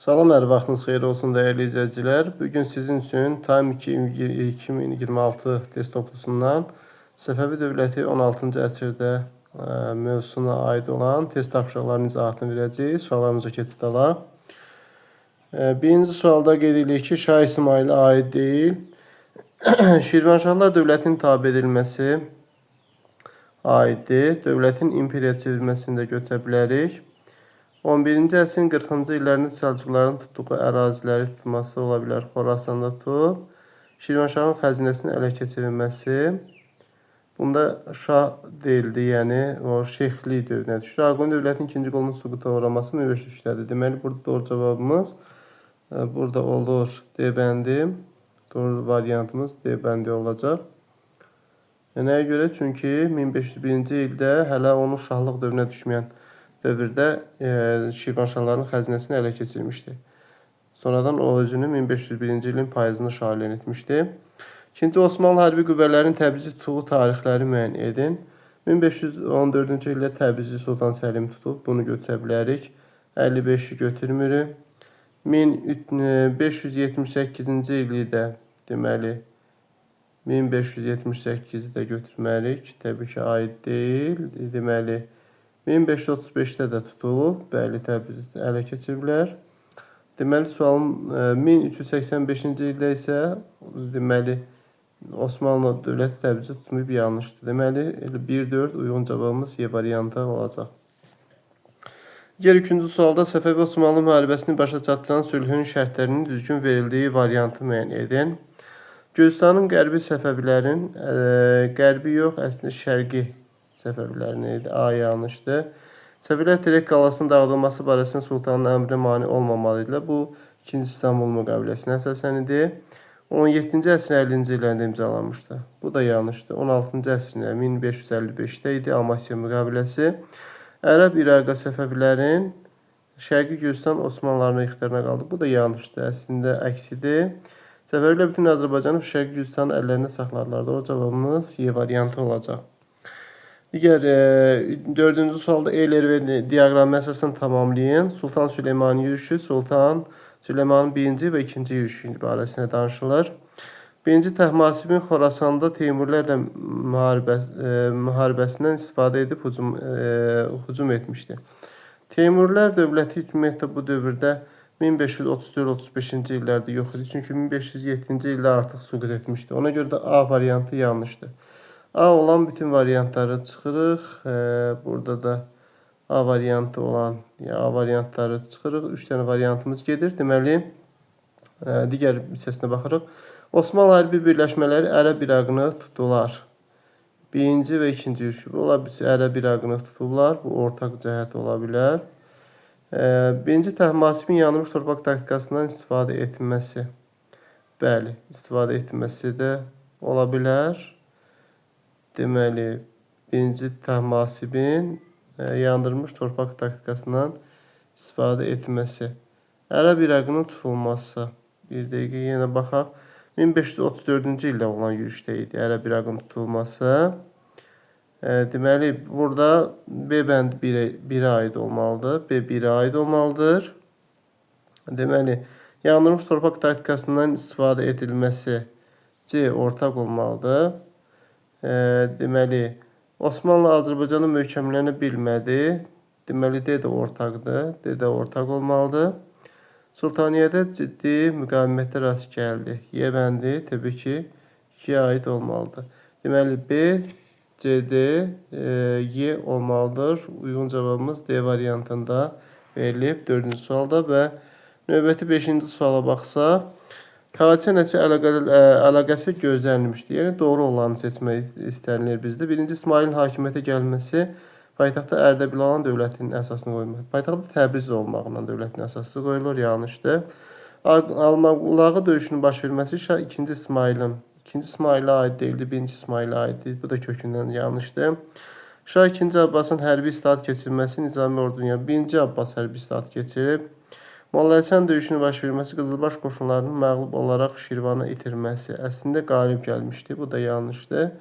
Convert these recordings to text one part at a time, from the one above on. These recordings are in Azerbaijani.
Salam, hər vaxtınız xeyir olsun dəyərli izləyicilər. Bugün sizin üçün Time 2026 test toplusundan Səfəvi dövləti 16-cı əsrdə mövzusuna aid olan test tapşırıqlarının izahatını verəcəyik. Suallarımıza keçid alaq. Birinci sualda qeyd edilir ki, Şah İsmailə aid deyil. Şirvanşahlar dövlətin tabe edilməsi aiddir. Dövlətin imperiya çevrilməsini də götürə bilərik. 11-ci əsrin 40-cı illərində Səlcuqların tutduğu əraziləri tutması ola bilər. Xorasanda tutub, Şirvanşahın xəzinəsinin ələ keçirilməsi. Bunda şah deyildi, yəni o şeyxlik dövrünə düşür. Ağqoyun dövlətin ikinci qolunun süquta uğraması 1503-dədir. Deməli, burada doğru cavabımız burada olur D bəndi. Doğru variantımız D bəndi olacaq. Nəyə görə? Çünki 1501-ci ildə hələ onun şahlıq dövrünə düşməyən dövrdə Şirvanşahların xəzinəsini ələ keçirmişdi. Sonradan o özünü 1501-ci ilin payızında şah elan etmişdi. İkinci, Osmanlı hərbi qüvvələrin Təbrizi tutduğu tarixləri müəyyən edin. 1514-cü ildə Təbrizi Sultan Səlim tutub, bunu götürə bilərik. 55-i götürmürük. 1578-ci ili də deməli 1578-i də götürməliyik. Təbii ki, aid deyil. Deməli 1535-də də tutulub. Bəli, Təbrizi ələ keçiriblər. Deməli, sualın 1385-ci ildə isə deməli Osmanlı dövləti Təbrizi tutmayıb, yanlışdır. Deməli, 1-4 uyğun cavabımız Y variantı olacaq. Digər üçüncü sualda Səfəvi Osmanlı müharibəsini başa çatdıran sülhün şərtlərinin düzgün verildiyi variantı müəyyən edin. Gürcüstanın qərbi Səfəvilərin, qərbi yox, əslində şərqi Səfəvilərin idi. A yanlışdır. Səfəvilər Terek qalasının dağıdılması barəsində sultanın əmri mane olmamalıdırlar. Bu 2-ci İstanbul müqaviləsinə əsasən idi. 17-ci əsrin 50-ci illərində imzalanmışdı. Bu da yanlışdır. 16-cı əsrin 1555-də idi Amasya müqaviləsi. Ərəb İraqa Səfəvilərin, Şərqi Gürcüstan Osmanlıların ixtiyarına qaldı. Bu da yanlışdır. Əslində əksidir. Səfəvilər bütün Azərbaycanı Şərqi Gürcüstanın əllərində saxladılar. Doğru cavabımız Y variantı olacaq. Digər dördüncü sualda Eyler-Vedin diaqramı əsasən tamamlayın. Sultan Süleymanın yürüşü, Sultan Süleymanın birinci və ikinci yürüşü barəsində danışılır. Birinci Təhmasibin Xorasanda Teymurilərlə müharibəsindən istifadə edib hücum etmişdi. Teymurilər dövləti ümumiyyətlə bu dövrdə 1534-35-ci illərdə yox idi. Çünki 1507-ci ildə artıq süqut etmişdi. Ona görə də A variantı yanlışdır. A olan bütün variantları çıxırıq. Burada da A variantı olan A variantları çıxırıq. 3 dənə variantımız gedir. Deməli, digər hissəsinə baxırıq. Osmanlı hərbi birləşmələri Ərəb İraqını tutdular. Birinci və ikinci yürüşü. Ola bilsin, Ərəb İraqını tutublar. Bu ortaq cəhət ola bilər. Birinci Təhmasibin yanılmış torpaq taktikasından istifadə etməsi. Bəli, istifadə etməsi də ola bilər. Deməli, birinci Təhmasibin yandırılmış torpaq taktikasından istifadə etməsi. Ərəb İraqının tutulması. Bir dəqiqə yenə baxaq. 1534-cü ildə olan yürüşdə idi Ərəb İraqının tutulması. Deməli, burada B bənd 1-ə aid olmalıdır. B 1-ə aid olmalıdır. Deməli, yandırılmış torpaq taktikasından istifadə edilməsi C ortaq olmalıdır. Deməli, Osmanlı Azərbaycanı möhkəmlənə bilmədi. Deməli, D də ortaqdır. D də ortaq olmalıdır. Sultaniyyədə ciddi müqavimətə rast gəldi. Y bəndi təbii ki 2-yə aid olmalıdır. Deməli, B, C, D, Y olmalıdır. Uyğun cavabımız D variantında verilib 4-cü sualda və növbəti 5-ci suala baxsaq, hadisə nəticə əlaqəsi gözlənilmişdir. Yəni, doğru olanı seçmək istənilir bizdə. Birinci, İsmailin hakimiyyətə gəlməsi paytaxtda Ərdəbil olan dövlətin əsasını qoymaq. Paytaxtda Təbriz olmağından dövlətin əsası qoyulur, yanlışdır. Almaqlağı döyüşünün baş verməsi Şah 2-ci İsmailin, 2-ci İsmailə aid deyildi, 1-ci İsmailə aiddir. Bu da kökündən yanlışdır. Şah 2-ci Abbasın hərbi islahat keçirməsi Nizami orduya 1-ci Abbas hərbi islahat keçirib. Molla Həsən döyüşünün baş verməsi Qızılbaş qoşunlarının məğlub olaraq Şirvana itirməsi. Əslində qalib gəlmişdi, bu da yanlışdır.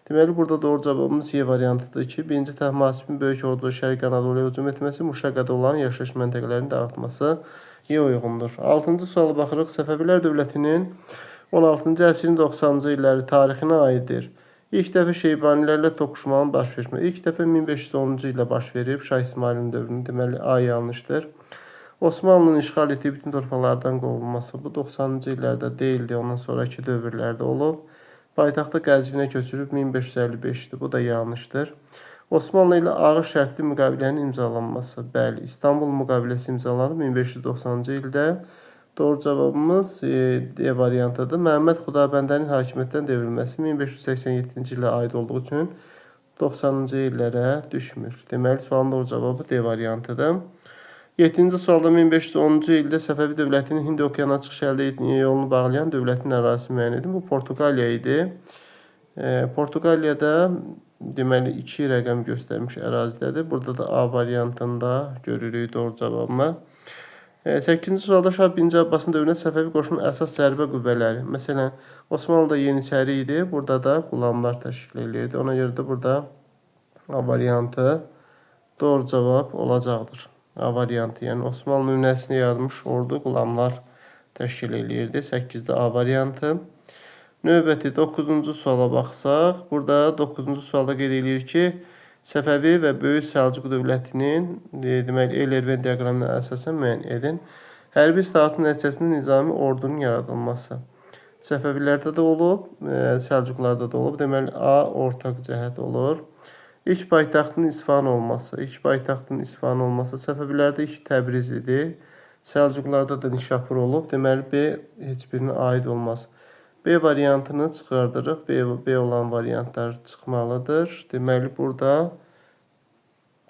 Deməli, burada doğru cavabımız Y variantıdır ki, 1-ci Təhmasibin böyük ordu Şərqi Anadoluya hücum etməsi, Muşaqada olan yaşayış məntəqələrini dağıtması. uyğundur. 6-cı suala baxırıq. Səfəvilər dövlətinin 16-cı əsrin 90-cı illəri tarixinə aiddir. İlk dəfə Şeybanilərlə toqquşmanın baş vermə. İlk dəfə 1510-cu ildə baş verib Şah İsmailin dövründə. Deməli, A yanlışdır. Osmanlının işğal etdiyi bütün torpaqlardan qovulması bu 90-cı illərdə deyildi, ondan sonraki dövrlərdə olub. Paytaxtı Qəzvinə köçürüb 1555-dir. Bu da yanlışdır. Osmanlı ilə ağır şərtli müqavilənin imzalanması. Bəli, İstanbul müqaviləsi imzalanıb 1590-cı ildə. Doğru cavabımız D variantıdır. Məhəmməd Xudabəndənin hakimiyyətdən devrilməsi 1587-ci ilə aid olduğu üçün 90-cı illərə düşmür. Deməli, sualın doğru cavabı D variantıdır. 7-ci sualda 1510-cu ildə Səfəvi dövlətinin Hind okeanına çıxış əldə etdiyi yolunu bağlayan dövlətin ərazisi müəyyən edin. Bu Portuqaliya idi. Portuqaliyada deməli 2 rəqəm göstərmiş ərazidədir. Burada da A variantında görürük doğru cavabını. 8-ci sualda Şah 1. Abbasın dövründə Səfəvi qoşunun əsas zərbə qüvvələri. Məsələn, Osmanlıda Yeniçəri idi. Burada da qulamlar təşkil edirdi. Ona görə də burada A variantı doğru cavab olacaqdır. A variantı, yəni Osmanlı nümunəsini yaratmış ordu qulamlar təşkil edirdi. 8-də A variantı. Növbəti 9-cu suala baxsaq, burada 9-cu sualda qeyd edilir ki, Səfəvi və Böyük Səlcuq dövlətinin deməli Eyler-Venn diaqramına əsasən müəyyən edin. Hərbi islahatın nəticəsində nizami ordunun yaradılması. Səfəvilərdə də olub, Səlcuqlarda da olub. Deməli A ortaq cəhət olur. İlk paytaxtın İsfahan olması. İlk paytaxtın İsfahan olması Səfəvilərdə ilk Təbriz idi. Səlcuqlarda da Nişapur olub. Deməli B heç birinə aid olmaz. B variantını çıxardırıq. B olan variantlar çıxmalıdır. Deməli, burada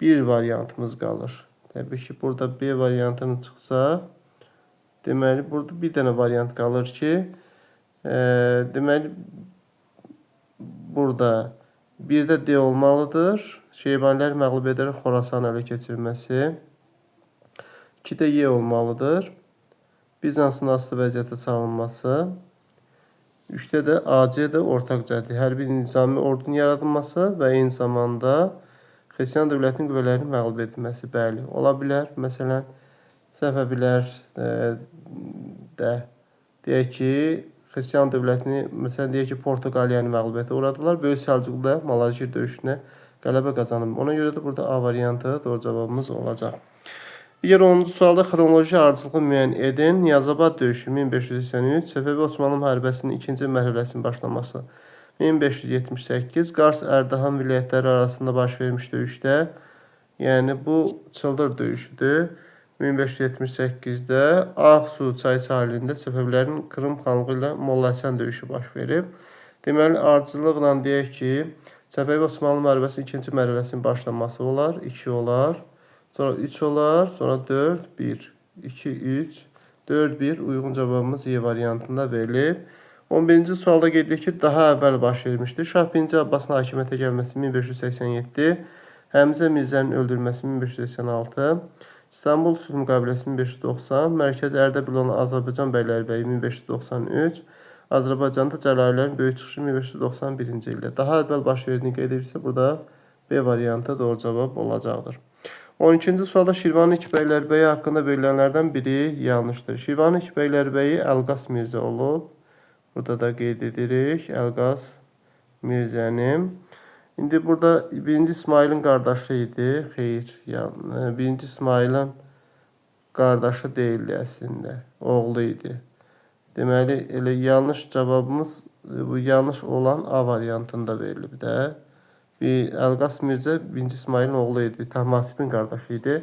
bir variantımız qalır. Təbii ki, burada B variantını çıxsaq, deməli, burada bir dənə variant qalır ki, deməli, burada bir də D olmalıdır. Şeybanilər məğlub edərək Xorasan ələ keçirməsi. 2-də Y olmalıdır. Bizansın asılı vəziyyətə salınması. 3-də də AC də ortaq cəhətdir. Hər bir nizami ordunun yaradılması və eyni zamanda Xristian dövlətinin qüvvələrinin məğlub edilməsi. Bəli, ola bilər. Məsələn, Səfəvilər də deyək ki, Xristian dövlətini, məsələn, deyək ki, Portuqaliyanı məğlubiyyətə uğradılar. Böyük Səlcuqda Malazgirt döyüşünə qələbə qazanıb. Ona görə də burada A variantı doğru cavabımız olacaq. Digər 10-cu sualda xronoloji ardıcılığı müəyyən edin. Niyazabad döyüşü 1583, Səfəvi Osmanlı müharibəsinin ikinci mərhələsinin başlaması 1578, Qars Ərdahan vilayətləri arasında baş vermiş döyüşdə, yəni bu Çıldır döyüşüdür. 1578-də Ağsu çayı sahilində Səfəvilərin Krım xanlığı ilə Molla Həsən döyüşü baş verib. Deməli, ardıcılıqla deyək ki, Səfəvi Osmanlı müharibəsinin ikinci mərhələsinin başlaması olar, 2 olar. Sonra 3 olar, sonra 4, 1, 2, 3, 4, 1 uyğun cavabımız Y variantında verilib. 11-ci sualda qeyd edilir ki, daha əvvəl baş vermişdir. Şah 1. Abbasın hakimiyyətə gəlməsi 1587, Həmzə Mirzənin öldürülməsi 1586, İstanbul Sülh müqaviləsi 1590, Mərkəzi Ərdəbil olan Azərbaycan bəylərbəyi 1593, Azərbaycanda Cəlalilərin böyük çıxışı 1591-ci ildə. Daha əvvəl baş verdiyini qeyd edirsə, burada B variantı doğru cavab olacaqdır. 12-ci sualda Şirvanın iki bəylərbəyi haqqında verilənlərdən biri yanlışdır. Şirvanın iki bəylərbəyi Əlqas Mirzə olub. Burada da qeyd edirik Əlqas Mirzənin. İndi burada 1. İsmailin qardaşı idi. Xeyr, yəni 1. İsmailin qardaşı deyildi əslində. Oğlu idi. Deməli, elə yanlış cavabımız bu yanlış olan A variantında verilib də. Əlqas Mirzə 1. İsmailin oğlu idi. Təhmasibin qardaşı idi.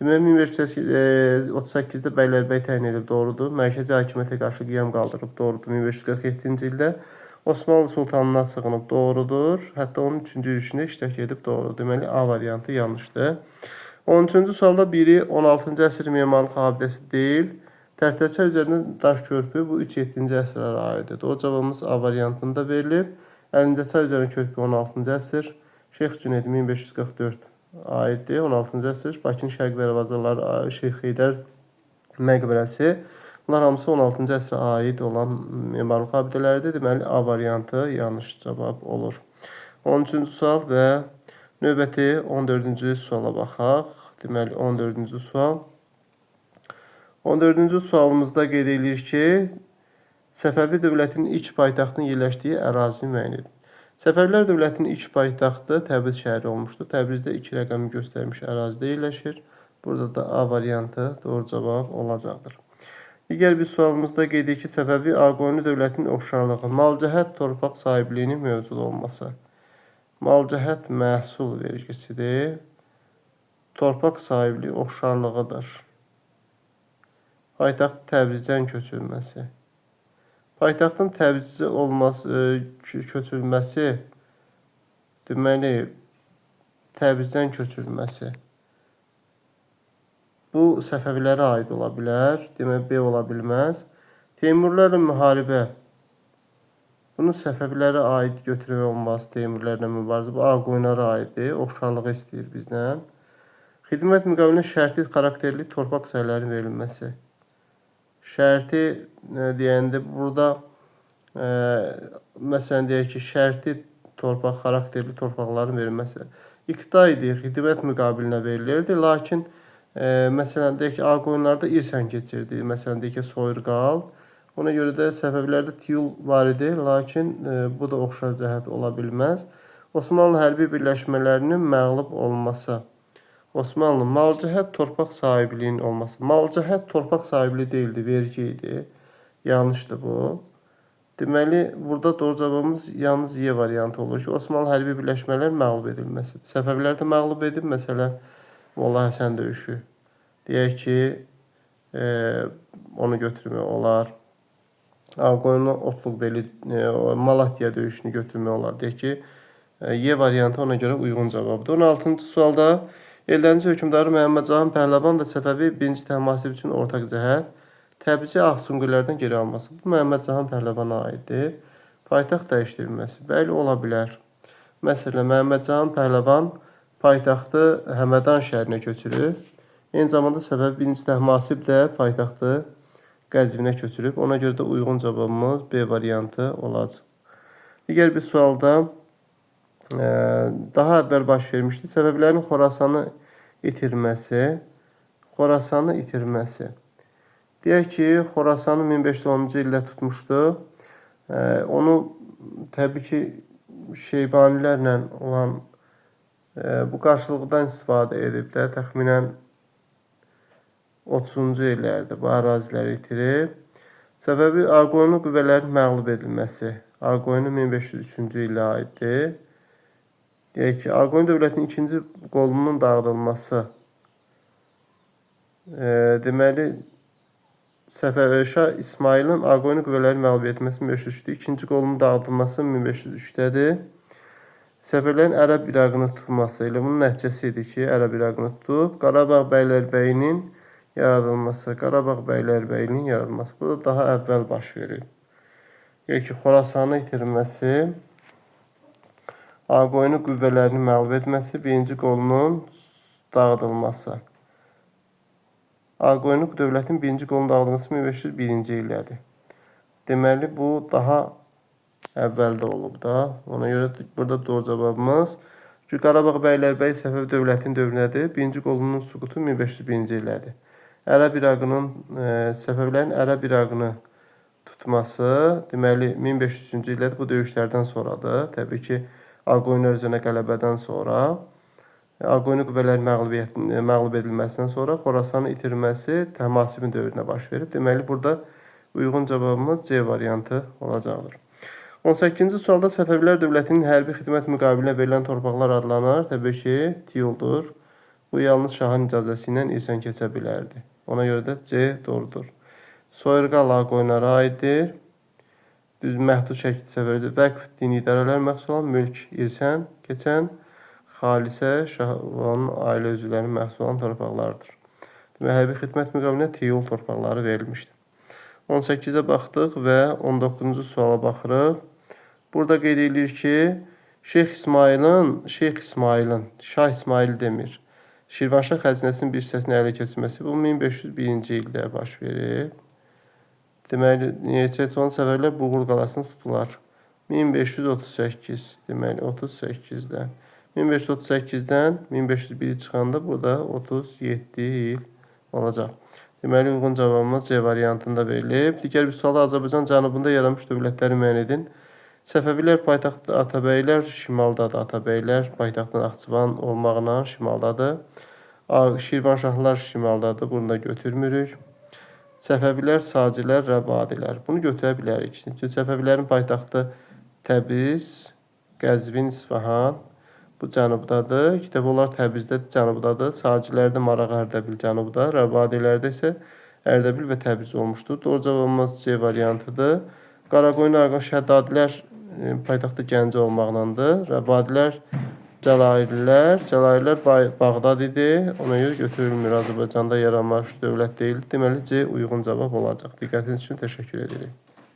Deməli, 1538-də bəylərbəy təyin edib, doğrudur. Mərkəzi hakimiyyətə qarşı qiyam qaldırıb, doğrudur. 1547-ci ildə Osmanlı sultanına sığınıb, doğrudur. Hətta onun 3-cü yürüşündə iştirak edib, doğrudur. Deməli, A variantı yanlışdır. 13-cü sualda biri 16-cı əsr memarlıq abidəsi deyil. Tərtərçə üzərində daş körpü bu 3-7-ci əsrlərə aiddir. O cavabımız A variantında verilib. Əlincəçay üzərində körpü 16-cı əsr, Şeyx Cüneyd 1544 aiddir. 16-cı əsr Bakının Şərqi Darvazaları Şeyx Heydər məqbərəsi. Bunlar hamısı 16-cı əsrə aid olan memarlıq abidələridir. Deməli, A variantı yanlış cavab olur. 13-cü sual və növbəti 14-cü suala baxaq. Deməli, 14-cü sual. 14-cü sualımızda qeyd edilir ki, Səfəvi dövlətinin ilk paytaxtının yerləşdiyi ərazini müəyyən edin. Səfəvilər dövlətinin ilk paytaxtı Təbriz şəhəri olmuşdur. Təbrizdə 2 rəqəmi göstərmiş ərazidə yerləşir. Burada da A variantı doğru cavab olacaqdır. Digər bir sualımızda qeyd edilir ki, Səfəvi Ağqoyunlu dövlətinin oxşarlığı, malcəhət torpaq sahibliyinin mövcud olması. Malcəhət məhsul vergisidir. Torpaq sahibliyi oxşarlığıdır. Paytaxt Təbrizdən köçürülməsi. Paytaxtın Təbrizdə köçürülməsi, deməli, Təbrizdən köçürülməsi. Bu Səfəvilərə aid ola bilər, demək B ola bilməz. Teymurlarla müharibə. Bunu Səfəvilərə aid götürmək olmaz, Teymurlarla mübarizə. Bu Ağqoyunlara aiddir, oxşarlığı istəyir bizdən. Xidmət müqabilində şərti xarakterli torpaq sahələrinin verilməsi. Şərti deyəndə burada məsələn deyək ki, şərti torpaq, xarakterli torpaqların verilməsi. İqta idi, xidmət müqabilində verilirdi, lakin məsələn deyək ki, Ağqoyunlarda irsən keçirdi, məsələn deyək ki, soyurqal. Ona görə də Səfəvilərdə tiyul var idi, lakin bu da oxşar cəhət ola bilməz. Osmanlı hərbi birləşmələrinin məğlub olması. Osmanlı malcəhət torpaq sahibliyinin olması. Malcəhət torpaq sahibliyi deyildi, vergi idi. Yanlışdır bu. Deməli, burada doğru cavabımız yalnız Y variantı olur ki, Osmanlı hərbi birləşmələr məğlub edilməsi. Səfəvilər də məğlub edib, məsələn, Molla Həsən döyüşü. Deyək ki, onu götürmək olar. Ağqoyunlu Otluqbeli, Malatya döyüşünü götürmək olar. Deyək ki, Y variantı ona görə uyğun cavabdır. 16-cı sualda Eldəniz hökmdarı Məhəmməd Cahan Pəhləvan və Səfəvi 1-ci Təhmasib üçün ortaq cəhət Təbrizi Ağsunqurlərdən geri alması. Bu Məhəmməd Cahan Pəhləvana aiddir. Paytaxt dəyişdirilməsi. Bəli, ola bilər. Məsələn, Məhəmməd Cahan Pəhləvan paytaxtı Həmədan şəhərinə köçürüb. Eyni zamanda Səfəvi 1-ci Təhmasib də paytaxtı Qəzvinə köçürüb. Ona görə də uyğun cavabımız B variantı olacaq. Digər bir sualda daha əvvəl baş vermişdi. Səfəvilərin Xorasanı itirməsi. Deyək ki, Xorasanı 1510-cu ildə tutmuşdu. Onu təbii ki, Şeybanilərlə olan bu qarşılıqdan istifadə edib də təxminən 30-cu illərdə bu əraziləri itirib. Səbəbi Ağqoyunlu qüvvələrin məğlub edilməsi. Ağqoyunlu 1503-cü illə aiddir. Deyək ki, Ağqoyun dövlətinin ikinci qolunun dağıdılması. Deməli, Şah İsmailin Ağqoyunlu qüvvələri məğlub etməsi 1503-dür. İkinci qolunun dağıdılması 1503-dədir. Səfəvilərin Ərəb İraqını tutması ilə bunun nəticəsi idi ki, Ərəb İraqını tutub Qarabağ bəylərbəyinin yaradılması. Burada daha əvvəl baş verir. Deyək ki, Xorasanı itirilməsi, Ağqoyunlu qüvvələrini məğlub etməsi, birinci qolunun dağıdılması. Ağqoyunlu dövlətin birinci qolunun dağıdılması 1501-ci illədir. Deməli, bu daha əvvəldə olub da. Ona görə burada doğru cavabımız Qarabağ bəylərbəyi Səfəvi dövlətinin dövründədir. Birinci qolunun süqutu 1501-ci illədir. Səfəvilərin Ərəb İraqını tutması, deməli 1503-cü illədir. Bu döyüşlərdən sonradır. Təbii ki, Ağqoyunlar üzrə qələbədən sonra, Ağqoyunlu qüvvələrin məğlub edilməsindən sonra Xorasanın itirilməsi Təhmasibin dövrünə baş verib. Deməli, burada uyğun cavabımız C variantı olacaqdır. 18-ci sualda Səfəvilər dövlətinin hərbi xidmət müqabilində verilən torpaqlar adlanır. Təbii ki, tiyuldur. Bu yalnız şahın icazəsi ilə irsən keçə bilərdi. Ona görə də C doğrudur. Soyurqal Ağqoyunlara aiddir. Düz məhdud şəkildə Səfəvidə vəqf dini idarələr məxsus olan mülk irsən keçən xalisə şahın ailə üzvlərinin məxsus olan torpaqlardır. Demək, hərbi xidmət müqabilində tiyul torpaqları verilmişdir. 18-ə baxdıq və 19-cu suala baxırıq. Burada qeyd edilir ki, Şah İsmail demir. Şirvanşah xəzinəsinin bir hissəsini ələ keçirməsi bu 1501-ci ildə baş verib. Deməli, Neçəçoğlu Səfəvilər Buğur qalasını tutular. 1538, deməli 38-dən. 1538-dən 1501 çıxanda burada 37 il olacaq. Deməli, uyğun cavabımız C variantında verilib. Digər bir sual Azərbaycan cənubunda yaranmış dövlətləri müəyyən edin. Səfəvilər paytaxtı Atabəylər, şimaldadır. Atabəylər paytaxtı Naxçıvan olmaqla şimaldadır. Şirvanşahlar şimaldadır. Bunu da götürmürük. Səfəvilər, Sacilər, Rəvadilər. Bunu götürə bilərik. Səfəvilərin paytaxtı Təbriz, Qəzvin, İsfahan. Bu cənubdadır. Kitab onlar Təbrizdədir, cənubdadır. Sacilər də Marağa, Ərdəbil cənubda. Rəvadilərdə isə Ərdəbil və Təbriz olmuşdur. Doğru cavabımız C variantıdır. Qaraqoyun, Arqon, Şəddadilər paytaxtı Gəncə olmaqlandır. Rəvadilər Cəlalilər Bağdad idi. Ona görə götürülmür. Azərbaycanda yaranmış dövlət deyil. Deməli C uyğun cavab olacaq. Diqqətiniz üçün təşəkkür edirik.